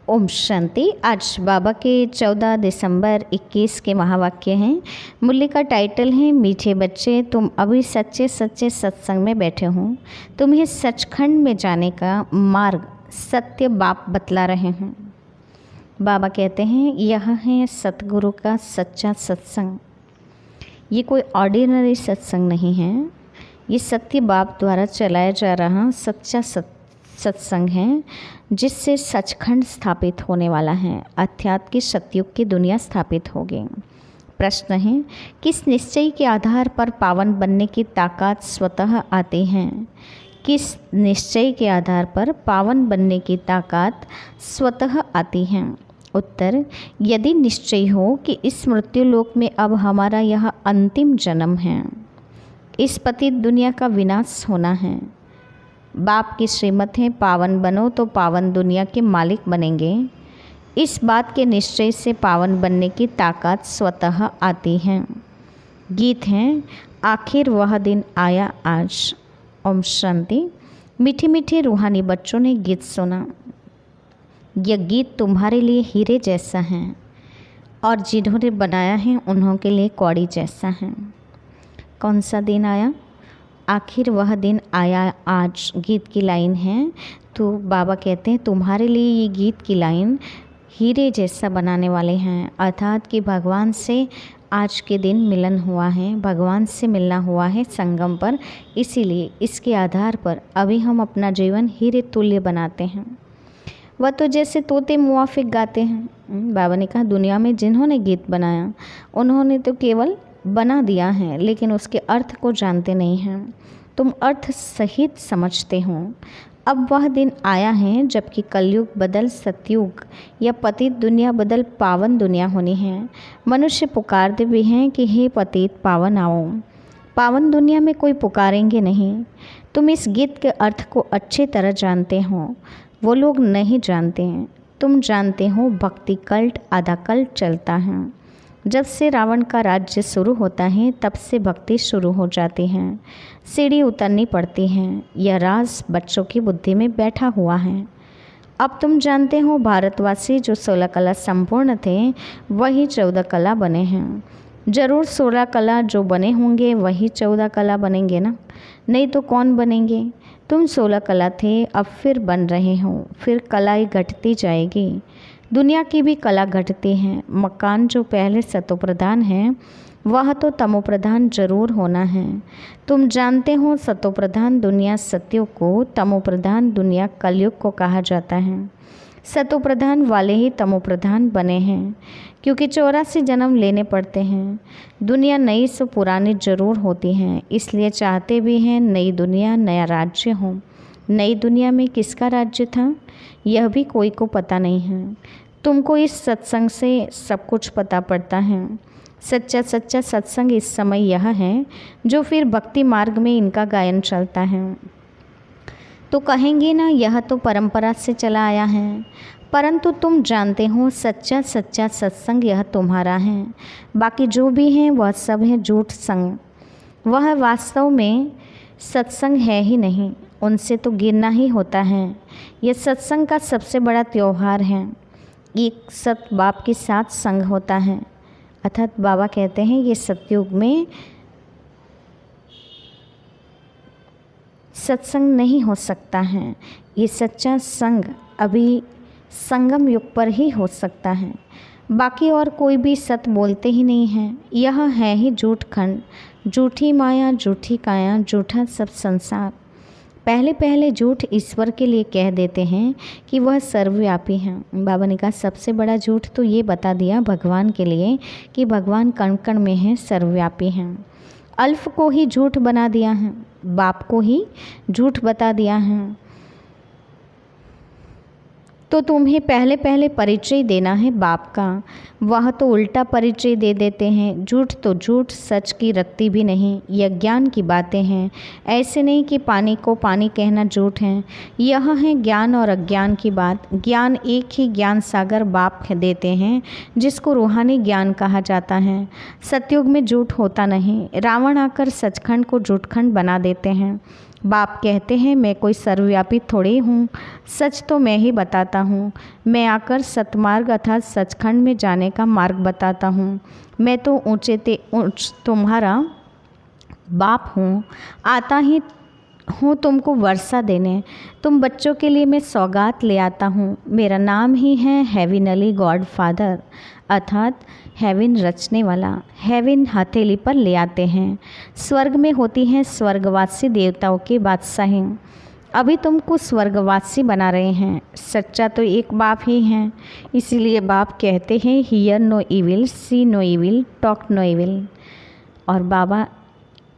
ओम शांति। आज बाबा के 14 दिसंबर 21 के महावाक्य हैं। मूल्य का टाइटल है मीठे बच्चे, तुम अभी सच्चे सच्चे सत्संग में बैठे हो। तुम्हें सचखंड में जाने का मार्ग सत्य बाप बतला रहे हैं। बाबा कहते हैं यह है सतगुरु का सच्चा सत्संग। ये कोई ऑर्डिनरी सत्संग नहीं है, ये सत्य बाप द्वारा चलाया जा रहा सच्चा सत्संग है, जिससे सचखंड स्थापित होने वाला है, अर्थात की सतयुग की दुनिया स्थापित होगी। प्रश्न है, किस निश्चय के आधार पर पावन बनने की ताकत स्वतः आती है? किस निश्चय के आधार पर पावन बनने की ताकत स्वतः आती है? उत्तर, यदि निश्चय हो कि इस मृत्यु लोक में अब हमारा यह अंतिम जन्म है, इस पतित दुनिया का विनाश होना है। बाप की श्रीमत है पावन बनो तो पावन दुनिया के मालिक बनेंगे। इस बात के निश्चय से पावन बनने की ताकत स्वतः आती है। गीत हैं, आखिर वह दिन आया आज। ओम शांति। मीठे मीठे रूहानी बच्चों ने गीत सुना। यह गीत तुम्हारे लिए हीरे जैसा है और जिन्होंने बनाया है उन्हों के लिए कौड़ी जैसा है। कौन सा दिन आया? आखिर वह दिन आया आज, गीत की लाइन है। तो बाबा कहते हैं तुम्हारे लिए ये गीत की लाइन हीरे जैसा बनाने वाले हैं, अर्थात कि भगवान से आज के दिन मिलन हुआ है, भगवान से मिलना हुआ है संगम पर। इसीलिए इसके आधार पर अभी हम अपना जीवन हीरे तुल्य बनाते हैं। वह तो जैसे तोते मुआफिक गाते हैं। बाबा ने कहा दुनिया में जिन्होंने गीत बनाया उन्होंने तो केवल बना दिया है, लेकिन उसके अर्थ को जानते नहीं हैं। तुम अर्थ सहित समझते हो। अब वह दिन आया है जबकि कलयुग बदल सतयुग या पतित दुनिया बदल पावन दुनिया होनी है। मनुष्य पुकारते भी हैं कि हे पतित पावन आओ। पावन दुनिया में कोई पुकारेंगे नहीं। तुम इस गीत के अर्थ को अच्छी तरह जानते हो, वो लोग नहीं जानते हैं। तुम जानते हो भक्ति कल्ट आधा कल्ट चलता है। जब से रावण का राज्य शुरू होता है तब से भक्ति शुरू हो जाती है, सीढ़ी उतरनी पड़ती है। यह राज बच्चों की बुद्धि में बैठा हुआ है। अब तुम जानते हो भारतवासी जो 16 कला संपूर्ण थे वही 14 कला बने हैं। जरूर 16 कला जो बने होंगे वही 14 कला बनेंगे ना, नहीं तो कौन बनेंगे? तुम 16 कला थे, अब फिर बन रहे हो, फिर कलाई घटती जाएगी। दुनिया की भी कला घटती है। मकान जो पहले सतोप्रधान है वह तो तमोप्रधान जरूर होना है। तुम जानते हो सतोप्रधान दुनिया सत्युग को, तमोप्रधान दुनिया कलयुग को कहा जाता है। सतोप्रधान वाले ही तमोप्रधान बने हैं, क्योंकि 84 जन्म लेने पड़ते हैं। दुनिया नई सो पुरानी जरूर होती हैं, इसलिए चाहते भी हैं नई दुनिया नया राज्य हो। नई दुनिया में किसका राज्य था यह भी कोई को पता नहीं है। तुमको इस सत्संग से सब कुछ पता पड़ता है। सच्चा सच्चा सत्संग इस समय यह है जो फिर भक्ति मार्ग में इनका गायन चलता है। तो कहेंगे ना यह तो परंपरा से चला आया है, परंतु तुम जानते हो सच्चा सच्चा सत्संग यह तुम्हारा है। बाकी जो भी हैं वह सब है झूठ संग, वह वास्तव में सत्संग है ही नहीं, उनसे तो गिरना ही होता है। यह सत्संग का सबसे बड़ा त्यौहार है। एक सत बाप के साथ संग होता है, अर्थात बाबा कहते हैं ये सतयुग में सत्संग नहीं हो सकता है। ये सच्चा संग अभी संगम युग पर ही हो सकता है। बाकी और कोई भी सत बोलते ही नहीं हैं। यह है ही झूठ खंड, झूठी माया, झूठी काया, झूठा सब संसार। पहले पहले झूठ ईश्वर के लिए कह देते हैं कि वह सर्वव्यापी हैं। बाबा ने कहा सबसे बड़ा झूठ तो ये बता दिया भगवान के लिए कि भगवान कण कण में हैं, सर्वव्यापी हैं। अल्फ को ही झूठ बना दिया है, बाप को ही झूठ बता दिया है। तो तुम्हें पहले पहले परिचय देना है बाप का, वह तो उल्टा परिचय दे देते हैं। झूठ तो झूठ, सच की रत्ती भी नहीं। यह ज्ञान की बातें हैं, ऐसे नहीं कि पानी को पानी कहना झूठ है। यह है ज्ञान और अज्ञान की बात। ज्ञान एक ही ज्ञान सागर बाप देते हैं, जिसको रूहानी ज्ञान कहा जाता है। सतयुग में झूठ होता नहीं। रावण आकर सचखंड को झूठखंड बना देते हैं। बाप कहते हैं मैं कोई सर्वव्यापी थोड़ी हूँ, सच तो मैं ही बताता हूँ। मैं आकर सतमार्ग अर्थात सचखंड में जाने का मार्ग बताता हूँ। मैं तो ऊँचे तुम्हारा बाप हूँ, आता ही हूँ तुमको वर्षा देने। तुम बच्चों के लिए मैं सौगात ले आता हूँ। मेरा नाम ही है हेविनली गॉड फादर, अर्थात हेविन रचने वाला। हेविन हथेली पर ले आते हैं। स्वर्ग में होती हैं स्वर्गवासी देवताओं की बादशाही। अभी तुमको स्वर्गवासी बना रहे हैं। सच्चा तो एक बाप ही है, इसीलिए बाप कहते हैं hear no evil, see no evil, talk no evil. और बाबा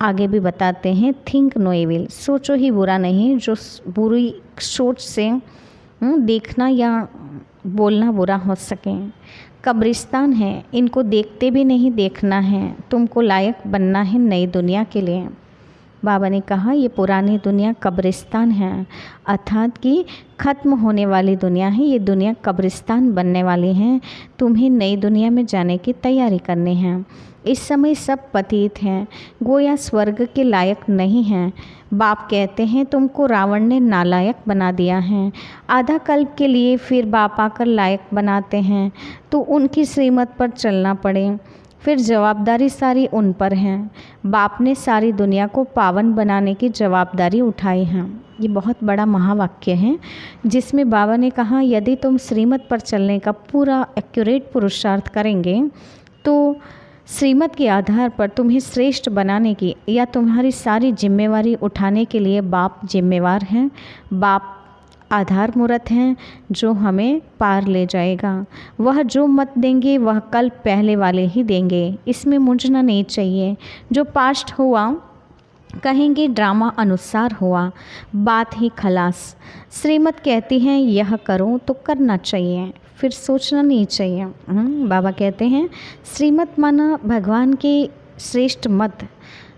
आगे भी बताते हैं थिंक नो इविल, सोचो ही बुरा नहीं, जो बुरी सोच से देखना या बोलना बुरा हो सके। कब्रिस्तान है, इनको देखते भी नहीं देखना है। तुमको लायक बनना है नई दुनिया के लिए। बाबा ने कहा ये पुरानी दुनिया कब्रिस्तान है, अर्थात कि ख़त्म होने वाली दुनिया है। ये दुनिया कब्रिस्तान बनने वाली है। तुम्हें नई दुनिया में जाने की तैयारी करनी है। इस समय सब पतित हैं, गोया स्वर्ग के लायक नहीं हैं। बाप कहते हैं तुमको रावण ने नालायक बना दिया है। आधा कल्प के लिए फिर बाप आकर लायक बनाते हैं तो उनकी श्रीमत पर चलना पड़े, फिर जवाबदारी सारी उन पर है। बाप ने सारी दुनिया को पावन बनाने की जवाबदारी उठाई है। ये बहुत बड़ा महावाक्य है जिसमें बाबा ने कहा यदि तुम श्रीमत पर चलने का पूरा एक्यूरेट पुरुषार्थ करेंगे तो श्रीमत के आधार पर तुम्हें श्रेष्ठ बनाने की या तुम्हारी सारी जिम्मेवारी उठाने के लिए बाप जिम्मेवार हैं। बाप आधार मूर्त हैं जो हमें पार ले जाएगा। वह जो मत देंगे वह कल पहले वाले ही देंगे, इसमें मुंझना नहीं चाहिए। जो पास्ट हुआ कहेंगे ड्रामा अनुसार हुआ, बात ही खलास। श्रीमत कहती हैं यह करो तो करना चाहिए, फिर सोचना नहीं चाहिए। बाबा कहते हैं श्रीमत माना भगवान की श्रेष्ठ मत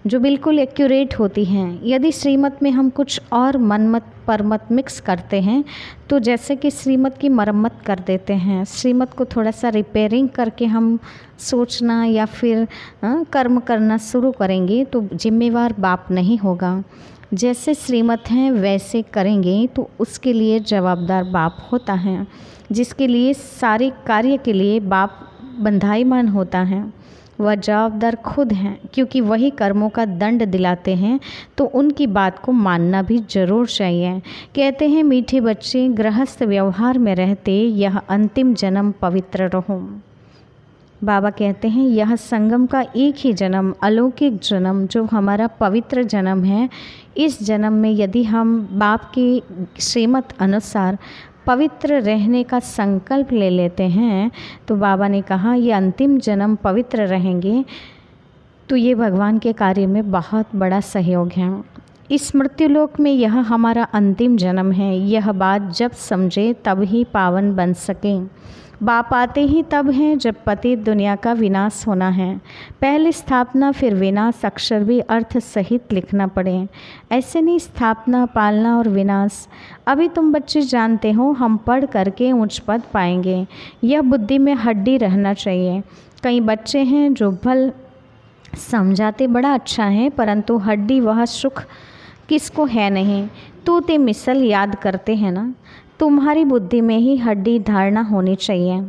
जो बिल्कुल एक्यूरेट होती हैं। यदि श्रीमत में हम कुछ और मनमत परमत मिक्स करते हैं तो जैसे कि श्रीमत की मरम्मत कर देते हैं, श्रीमत को थोड़ा सा रिपेयरिंग करके हम सोचना या फिर कर्म करना शुरू करेंगे तो जिम्मेवार बाप नहीं होगा। जैसे श्रीमत हैं वैसे करेंगे तो उसके लिए जवाबदार बाप होता है, जिसके लिए सारे कार्य के लिए बाप बंधाईमान होता है। वह जवाबदार खुद हैं, क्योंकि वही कर्मों का दंड दिलाते हैं तो उनकी बात को मानना भी जरूर चाहिए। कहते हैं मीठे बच्चे गृहस्थ व्यवहार में रहते यह अंतिम जन्म पवित्र रहो। बाबा कहते हैं यह संगम का एक ही जन्म, अलौकिक जन्म जो हमारा पवित्र जन्म है, इस जन्म में यदि हम बाप की श्रीमत अनुसार पवित्र रहने का संकल्प ले लेते हैं तो बाबा ने कहा ये अंतिम जन्म पवित्र रहेंगे तो ये भगवान के कार्य में बहुत बड़ा सहयोग है। इस मृत्युलोक में यह हमारा अंतिम जन्म है। यह बात जब समझे तब ही पावन बन सके। बाप आते ही तब हैं जब पतित दुनिया का विनाश होना है। पहले स्थापना फिर विनाश अक्षर भी अर्थ सहित लिखना पड़े। ऐसे नहीं स्थापना पालना और विनाश। अभी तुम बच्चे जानते हो हम पढ़ करके उच्च पद पाएंगे, यह बुद्धि में हड्डी रहना चाहिए। कई बच्चे हैं जो भल समझाते बड़ा अच्छा है परंतु हड्डी वह सुख किसको है नहीं। तूते मिसल याद करते हैं ना, तुम्हारी बुद्धि में ही हड्डी धारणा होनी चाहिए।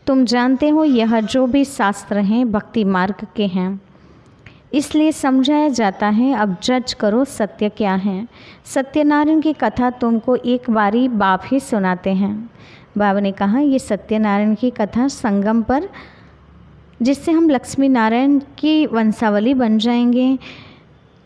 तुम जानते हो यह जो भी शास्त्र हैं भक्ति मार्ग के हैं, इसलिए समझाया जाता है। अब जज करो सत्य क्या है। सत्यनारायण की कथा तुमको एक बारी बाप ही सुनाते हैं। बाबा ने कहा ये सत्यनारायण की कथा संगम पर, जिससे हम लक्ष्मी नारायण की वंशावली बन जाएंगे,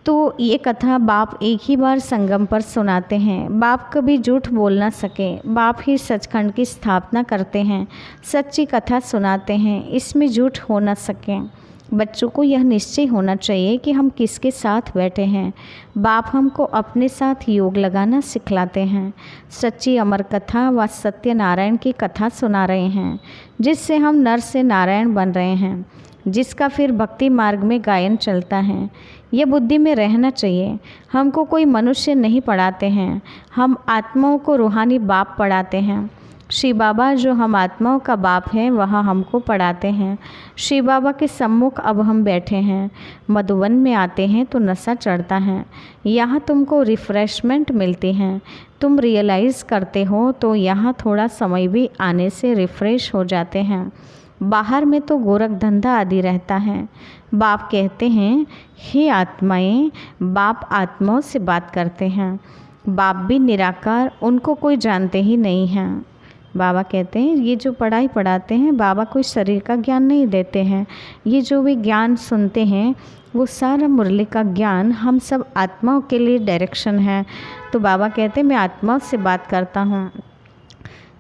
तो ये कथा बाप एक ही बार संगम पर सुनाते हैं। बाप कभी झूठ बोल ना सके, बाप ही सचखंड की स्थापना करते हैं, सच्ची कथा सुनाते हैं, इसमें झूठ हो ना सके। बच्चों को यह निश्चय होना चाहिए कि हम किसके साथ बैठे हैं। बाप हमको अपने साथ योग लगाना सिखलाते हैं। सच्ची अमर कथा व सत्यनारायण की कथा सुना रहे हैं, जिससे हम नर से नारायण बन रहे हैं, जिसका फिर भक्ति मार्ग में गायन चलता है। यह बुद्धि में रहना चाहिए। हमको कोई मनुष्य नहीं पढ़ाते हैं, हम आत्माओं को रूहानी बाप पढ़ाते हैं। शिव बाबा जो हम आत्माओं का बाप हैं वह हमको पढ़ाते हैं। शिव बाबा के सम्मुख अब हम बैठे हैं। मधुवन में आते हैं तो नशा चढ़ता है, यहाँ तुमको रिफ़्रेशमेंट मिलती हैं। तुम रियलाइज़ करते हो तो यहाँ थोड़ा समय भी आने से रिफ़्रेश हो जाते हैं। बाहर में तो गोरख धंधा आदि रहता है। बाप कहते हैं, हे आत्माएं, बाप आत्माओं से बात करते हैं। बाप भी निराकार, उनको कोई जानते ही नहीं हैं। बाबा कहते हैं, ये जो पढ़ाई पढ़ाते हैं बाबा कोई शरीर का ज्ञान नहीं देते हैं। ये जो भी ज्ञान सुनते हैं वो सारा मुरली का ज्ञान हम सब आत्माओं के लिए डायरेक्शन है। तो बाबा कहते हैं, मैं आत्माओं से बात करता हूँ।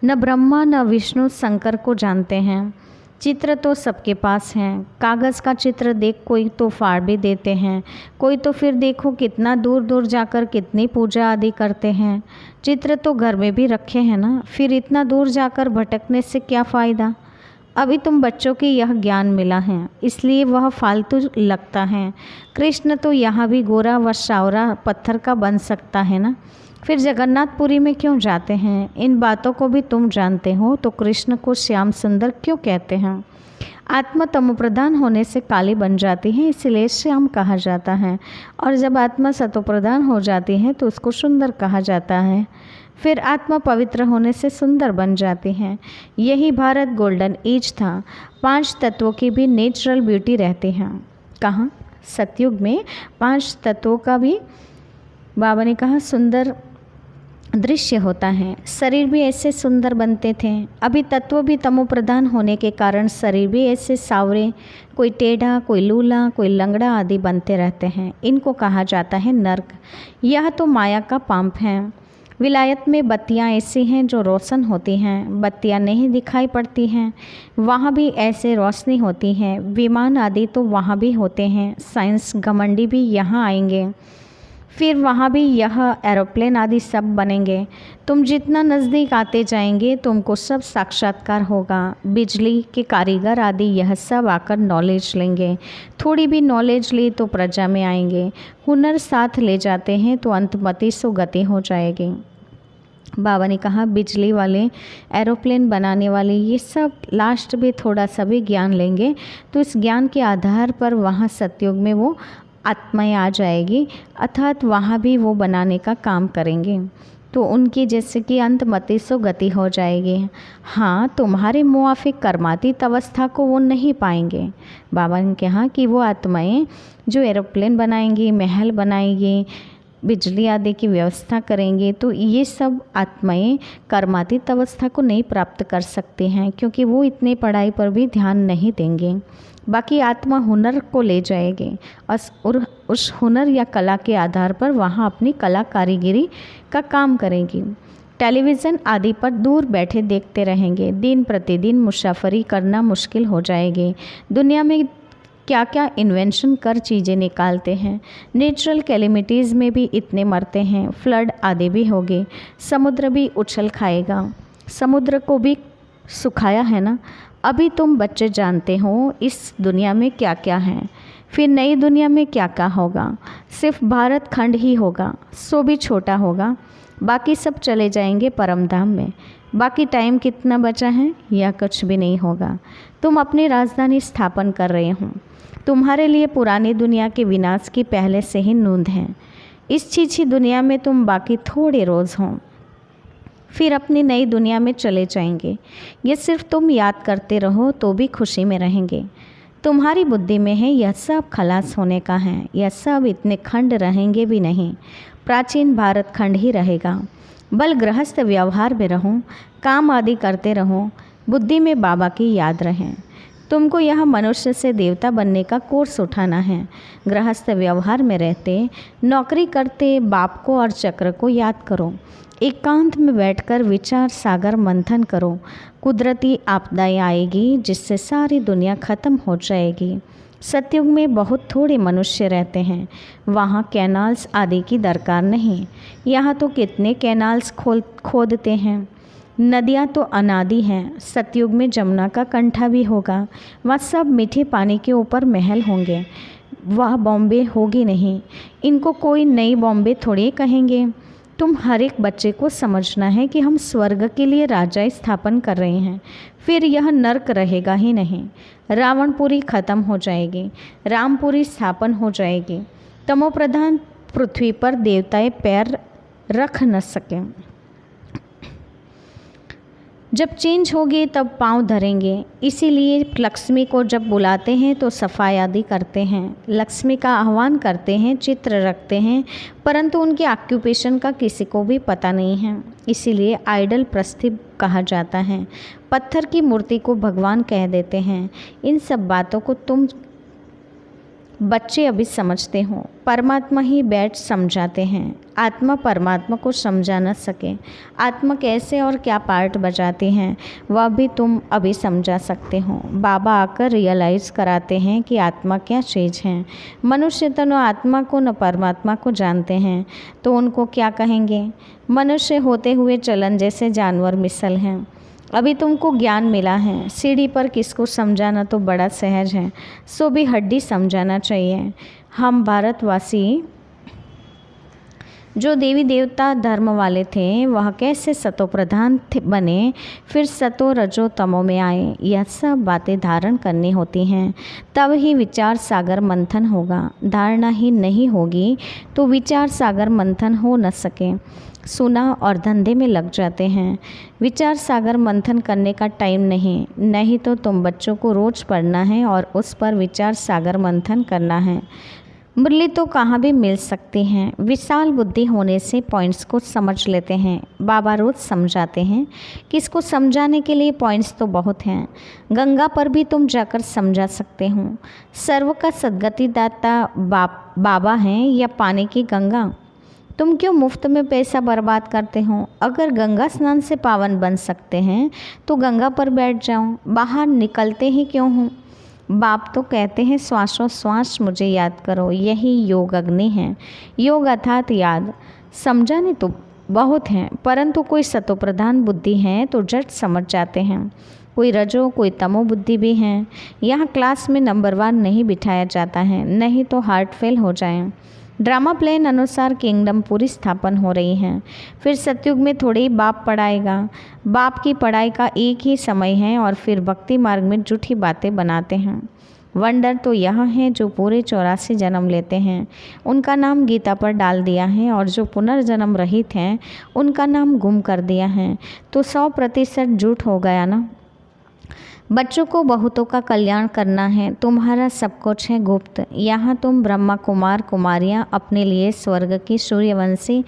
न ब्रह्मा न विष्णु शंकर को जानते हैं। चित्र तो सबके पास हैं। कागज़ का चित्र देख कोई तो फाड़ भी देते हैं, कोई तो फिर देखो कितना दूर दूर जाकर कितनी पूजा आदि करते हैं। चित्र तो घर में भी रखे हैं ना, फिर इतना दूर जाकर भटकने से क्या फ़ायदा। अभी तुम बच्चों की यह ज्ञान मिला है इसलिए वह फालतू लगता है। कृष्ण तो यहाँ भी गोरा व सावरा पत्थर का बन सकता है ना, फिर जगन्नाथपुरी में क्यों जाते हैं। इन बातों को भी तुम जानते हो तो कृष्ण को श्याम सुंदर क्यों कहते हैं। आत्मा तमोप्रधान होने से काली बन जाती है, इसलिए श्याम कहा जाता है, और जब आत्मा सतोप्रधान हो जाती है तो उसको सुंदर कहा जाता है। फिर आत्मा पवित्र होने से सुंदर बन जाती है। यही भारत गोल्डन एज था। 5 तत्वों की भी नेचुरल ब्यूटी रहती है। कहाँ? सतयुग में 5 तत्वों का भी बाबा ने कहा सुंदर दृश्य होता है। शरीर भी ऐसे सुंदर बनते थे। अभी तत्व भी तमोप्रधान होने के कारण शरीर भी ऐसे सावरे, कोई टेढ़ा, कोई लूला, कोई लंगड़ा आदि बनते रहते हैं। इनको कहा जाता है नर्क। यह तो माया का पाप है। विलायत में बत्तियां ऐसी हैं जो रोशन होती हैं, बत्तियां नहीं दिखाई पड़ती हैं। वहाँ भी ऐसे रोशनी होती है। विमान आदि तो वहाँ भी होते हैं। साइंस घमंडी भी यहाँ आएंगे, फिर वहाँ भी यह एरोप्लेन आदि सब बनेंगे। तुम जितना नज़दीक आते जाएंगे तुमको सब साक्षात्कार होगा। बिजली के कारीगर आदि यह सब आकर नॉलेज लेंगे। थोड़ी भी नॉलेज ली तो प्रजा में आएंगे। हुनर साथ ले जाते हैं तो अंतमति सो गति हो जाएगी। बाबा ने कहा बिजली वाले, एरोप्लेन बनाने वाले, ये सब लास्ट में थोड़ा सा भी ज्ञान लेंगे तो इस ज्ञान के आधार पर वहाँ सतयुग में वो आत्माएं आ जाएगी, अर्थात वहाँ भी वो बनाने का काम करेंगे। तो उनकी जैसे कि अंतमति सो गति हो जाएगी। हाँ, तुम्हारे मुआफिक कर्मातीत अवस्था को वो नहीं पाएंगे। बाबा ने कहा कि वो आत्माएं जो एरोप्लेन बनाएंगी, महल बनाएंगी, बिजली आदि की व्यवस्था करेंगे, तो ये सब आत्माएं कर्मातीत अवस्था को नहीं प्राप्त कर सकते हैं, क्योंकि वो इतने पढ़ाई पर भी ध्यान नहीं देंगे। बाकी आत्मा हुनर को ले जाएगी और उस हुनर या कला के आधार पर वहाँ अपनी कला कारीगिरी का काम करेंगी। टेलीविज़न आदि पर दूर बैठे देखते रहेंगे। दिन प्रतिदिन मुसाफरी करना मुश्किल हो जाएगी। दुनिया में क्या क्या इन्वेंशन कर चीज़ें निकालते हैं। नेचुरल कैलेमिटीज़ में भी इतने मरते हैं। फ्लड आदि भी होगी। समुद्र भी उछल खाएगा। समुद्र को भी सुखाया है ना। अभी तुम बच्चे जानते हो इस दुनिया में क्या क्या है, फिर नई दुनिया में क्या क्या होगा। सिर्फ भारत खंड ही होगा, सो भी छोटा होगा। बाकी सब चले जाएंगे परम धाम में। बाकी टाइम कितना बचा है या कुछ भी नहीं होगा। तुम अपनी राजधानी स्थापन कर रहे हो। तुम्हारे लिए पुरानी दुनिया के विनाश की पहले से ही नूंद है। इस चीज़ी दुनिया में तुम बाकी थोड़े रोज़ हो, फिर अपनी नई दुनिया में चले जाएंगे। ये सिर्फ तुम याद करते रहो तो भी खुशी में रहेंगे। तुम्हारी बुद्धि में है यह सब खलास होने का है। यह सब इतने खंड रहेंगे भी नहीं। प्राचीन भारत खंड ही रहेगा। बल गृहस्थ व्यवहार में रहो, काम आदि करते रहो, बुद्धि में बाबा की याद रहे। तुमको यह मनुष्य से देवता बनने का कोर्स उठाना है। गृहस्थ व्यवहार में रहते, नौकरी करते बाप को और चक्र को याद करो। एकांत में बैठकर विचार सागर मंथन करो। कुदरती आपदाएं आएगी जिससे सारी दुनिया खत्म हो जाएगी। सतयुग में बहुत थोड़े मनुष्य रहते हैं। वहाँ कैनाल्स आदि की दरकार नहीं। यहाँ तो कितने कैनाल्स खोदते हैं। नदियाँ तो अनादि हैं। सतयुग में जमुना का कंठा भी होगा। वहाँ सब मीठे पानी के ऊपर महल होंगे। वह बॉम्बे होगी नहीं। इनको कोई नई बॉम्बे थोड़ी कहेंगे। तुम हर एक बच्चे को समझना है कि हम स्वर्ग के लिए राजा स्थापन कर रहे हैं, फिर यह नर्क रहेगा ही नहीं। रावणपुरी खत्म हो जाएगी, रामपुरी स्थापन हो जाएगी। तमोप्रधान पृथ्वी पर देवताएं पैर रख न सकें। जब चेंज होगी तब पांव धरेंगे। इसीलिए लक्ष्मी को जब बुलाते हैं तो सफाई आदि करते हैं, लक्ष्मी का आह्वान करते हैं, चित्र रखते हैं, परंतु उनके ऑक्यूपेशन का किसी को भी पता नहीं है। इसीलिए आइडल प्रस्थित कहा जाता है। पत्थर की मूर्ति को भगवान कह देते हैं। इन सब बातों को तुम बच्चे अभी समझते हो। परमात्मा ही बैठ समझाते हैं। आत्मा परमात्मा को समझा न सके। आत्मा कैसे और क्या पार्ट बजाती हैं वह भी तुम अभी समझा सकते हो। बाबा आकर रियलाइज़ कराते हैं कि आत्मा क्या चीज़ है। मनुष्य तो न आत्मा को न परमात्मा को जानते हैं, तो उनको क्या कहेंगे। मनुष्य होते हुए चलन जैसे जानवर मिसल हैं। अभी तुमको ज्ञान मिला है। सीढ़ी पर किसको समझाना तो बड़ा सहज है, सो भी हड्डी समझाना चाहिए। हम भारतवासी जो देवी देवता धर्म वाले थे वह कैसे सतो प्रधान बने, फिर सतो रजो तमो में आए, यह सब बातें धारण करनी होती हैं। तब ही विचार सागर मंथन होगा। धारणा ही नहीं होगी तो विचार सागर मंथन हो न सके। सुना और धंधे में लग जाते हैं। विचार सागर मंथन करने का टाइम नहीं तो तुम बच्चों को रोज़ पढ़ना है और उस पर विचार सागर मंथन करना है। मुरली तो कहाँ भी मिल सकती हैं। विशाल बुद्धि होने से पॉइंट्स को समझ लेते हैं। बाबा रोज़ समझाते हैं कि इसको समझाने के लिए पॉइंट्स तो बहुत हैं। गंगा पर भी तुम जाकर समझा सकते हो। सर्व का सद्गति दाता बाबा हैं या पानी की गंगा। तुम क्यों मुफ्त में पैसा बर्बाद करते हो। अगर गंगा स्नान से पावन बन सकते हैं तो गंगा पर बैठ जाओ, बाहर निकलते ही क्यों हो। बाप तो कहते हैं श्वासोश्वास मुझे याद करो, यही योग अग्नि है। योग अर्थात याद। समझाने तो बहुत हैं, परंतु कोई सतोप्रधान बुद्धि है तो झट समझ जाते हैं। कोई रजो कोई तमो बुद्धि भी हैं। यहाँ क्लास में नंबर 1 नहीं बिठाया जाता है, नहीं तो हार्ट फेल हो जाए। ड्रामा प्लान अनुसार किंगडम पूरी स्थापन हो रही है। फिर सतयुग में थोड़े ही बाप पढ़ाएगा। बाप की पढ़ाई का एक ही समय है और फिर भक्ति मार्ग में झूठी बातें बनाते हैं। वंडर तो यह है जो पूरे 84 जन्म लेते हैं उनका नाम गीता पर डाल दिया है, और जो पुनर्जन्म रहित हैं उनका नाम गुम कर दिया है। तो 100% झूठ हो गया ना। बच्चों को बहुतों का कल्याण करना है। तुम्हारा सब कुछ है गुप्त। यहाँ तुम ब्रह्मा कुमार कुमारियाँ अपने लिए स्वर्ग की सूर्यवंशी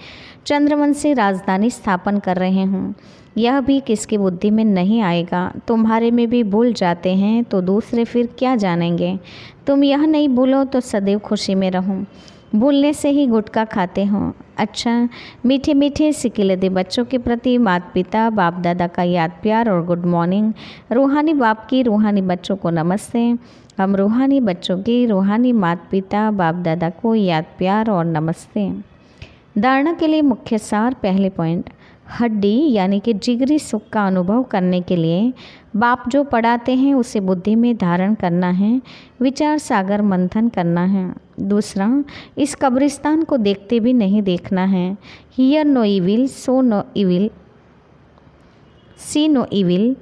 चंद्रवंशी राजधानी स्थापन कर रहे हों। यह भी किसकी बुद्धि में नहीं आएगा। तुम्हारे में भी भूल जाते हैं तो दूसरे फिर क्या जानेंगे। तुम यह नहीं भूलो तो सदैव खुशी में रहो। भूलने से ही गुटखा खाते हो। अच्छा, मीठे मीठे सिकिलदे बच्चों के प्रति माता पिता बाप दादा का याद प्यार और गुड मॉर्निंग। रूहानी बाप की रूहानी बच्चों को नमस्ते। हम रूहानी बच्चों की रूहानी माता पिता बाप दादा को याद प्यार और नमस्ते। धारणा के लिए मुख्य सार। पहले पॉइंट, हड्डी यानी कि जिगरी सुख का अनुभव करने के लिए बाप जो पढ़ाते हैं उसे बुद्धि में धारण करना है, विचार सागर मंथन करना है। दूसरा, इस कब्रिस्तान को देखते भी नहीं देखना है। Hear no evil, so no evil, see no evil,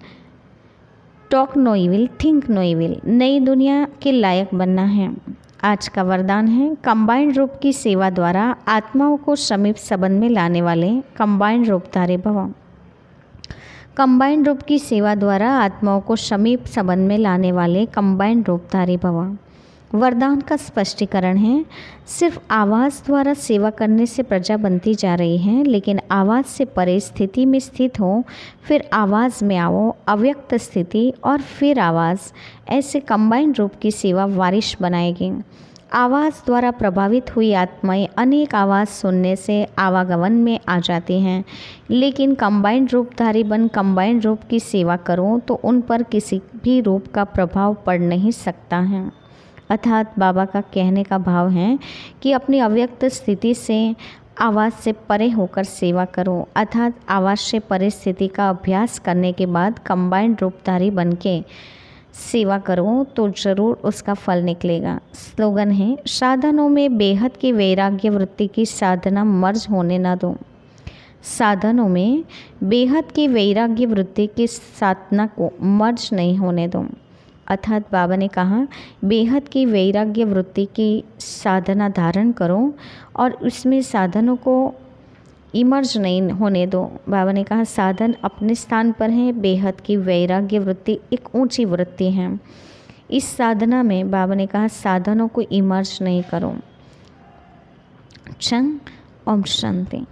talk no evil, think no evil. नई दुनिया के लायक बनना है। आज का वरदान है कंबाइंड रूप की सेवा द्वारा आत्माओं को समीप संबंध में लाने वाले कंबाइंड रूपधारी भव। कंबाइंड रूप की सेवा द्वारा आत्माओं को समीप संबंध में लाने वाले कंबाइंड रूपधारी भव। वरदान का स्पष्टीकरण है, सिर्फ आवाज़ द्वारा सेवा करने से प्रजा बनती जा रही है, लेकिन आवाज़ से परे स्थिति में स्थित हो, फिर आवाज़ में आओ, अव्यक्त स्थिति और फिर आवाज़, ऐसे कंबाइंड रूप की सेवा वारिश बनाएगी। आवाज़ द्वारा प्रभावित हुई आत्माएं अनेक आवाज़ सुनने से आवागमन में आ जाती हैं, लेकिन कंबाइंड रूपधारी बन कंबाइंड रूप की सेवा करो तो उन पर किसी भी रूप का प्रभाव पड़ नहीं सकता है। अर्थात बाबा का कहने का भाव है कि अपनी अव्यक्त स्थिति से आवाज़ से परे होकर सेवा करो, अर्थात आवाज़ से परे स्थिति का अभ्यास करने के बाद कंबाइंड रूपधारी बन के सेवा करो तो ज़रूर उसका फल निकलेगा। स्लोगन है, साधनों में बेहद की वैराग्य वृत्ति की साधना मर्ज होने न दो। साधनों में बेहद की वैराग्य वृत्ति की साधना को मर्ज नहीं होने दो। अर्थात बाबा ने कहा बेहद की वैराग्य वृत्ति की साधना धारण करो और उसमें साधनों को इमर्ज नहीं होने दो। बाबा ने कहा साधन अपने स्थान पर है, बेहद की वैराग्य वृत्ति एक ऊंची वृत्ति है। इस साधना में बाबा ने कहा साधनों को इमर्ज नहीं करो। चंग ओम शांति।